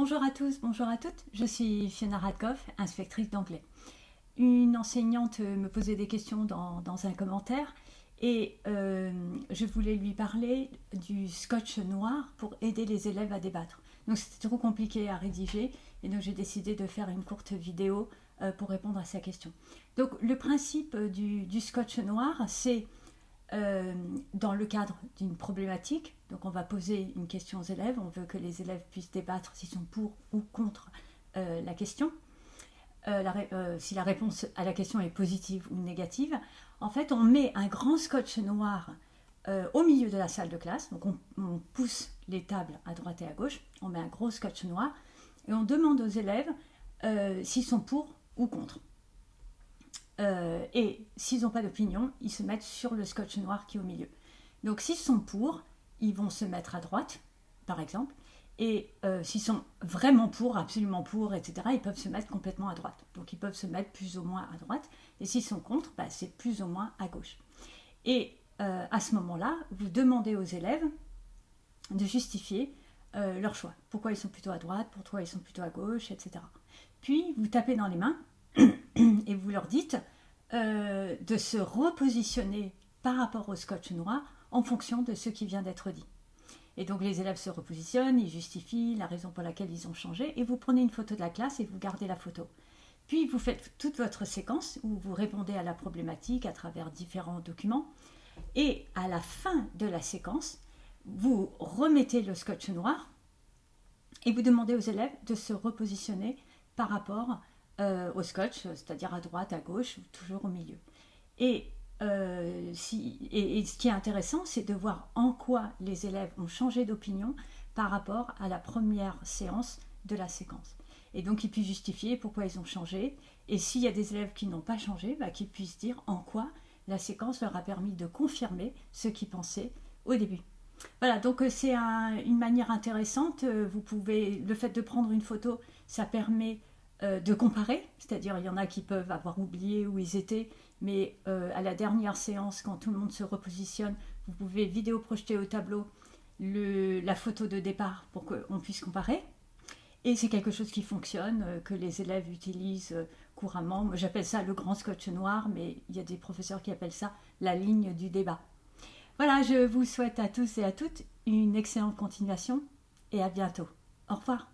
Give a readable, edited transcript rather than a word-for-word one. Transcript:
Bonjour à tous, bonjour à toutes, je suis Fiona Radkoff, inspectrice d'anglais. Une enseignante me posait des questions dans un commentaire et je voulais lui parler du scotch noir pour aider les élèves à débattre. Donc c'était trop compliqué à rédiger et donc j'ai décidé de faire une courte vidéo pour répondre à sa question. Donc le principe du scotch noir, c'est dans le cadre d'une problématique. Donc on va poser une question aux élèves, on veut que les élèves puissent débattre s'ils sont pour ou contre la question. Si la réponse à la question est positive ou négative, en fait on met un grand scotch noir au milieu de la salle de classe, donc on pousse les tables à droite et à gauche, on met un gros scotch noir et on demande aux élèves s'ils sont pour ou contre. Et s'ils n'ont pas d'opinion, ils se mettent sur le scotch noir qui est au milieu. Donc s'ils sont pour, ils vont se mettre à droite, par exemple, et s'ils sont vraiment pour, absolument pour, etc., ils peuvent se mettre complètement à droite. Donc ils peuvent se mettre plus ou moins à droite, et s'ils sont contre, c'est plus ou moins à gauche. Et à ce moment-là, vous demandez aux élèves de justifier leur choix. Pourquoi ils sont plutôt à droite, pourquoi ils sont plutôt à gauche, etc. Puis vous tapez dans les mains et vous leur dites de se repositionner par rapport au scotch noir en fonction de ce qui vient d'être dit. Et donc les élèves se repositionnent, ils justifient la raison pour laquelle ils ont changé et vous prenez une photo de la classe et vous gardez la photo. Puis vous faites toute votre séquence où vous répondez à la problématique à travers différents documents et à la fin de la séquence, vous remettez le scotch noir et vous demandez aux élèves de se repositionner par rapport au scotch, c'est-à-dire à droite, à gauche, toujours au milieu. Et ce qui est intéressant, c'est de voir en quoi les élèves ont changé d'opinion par rapport à la première séance de la séquence. Et donc, ils puissent justifier pourquoi ils ont changé. Et s'il y a des élèves qui n'ont pas changé, qu'ils puissent dire en quoi la séquence leur a permis de confirmer ce qu'ils pensaient au début. Voilà, donc c'est une manière intéressante. Le fait de prendre une photo, ça permet de comparer, c'est-à-dire il y en a qui peuvent avoir oublié où ils étaient, mais à la dernière séance, quand tout le monde se repositionne, vous pouvez vidéo projeter au tableau la photo de départ pour qu'on puisse comparer. Et c'est quelque chose qui fonctionne, que les élèves utilisent couramment. Moi, j'appelle ça le grand scotch noir, mais il y a des professeurs qui appellent ça la ligne du débat. Voilà, je vous souhaite à tous et à toutes une excellente continuation et à bientôt. Au revoir.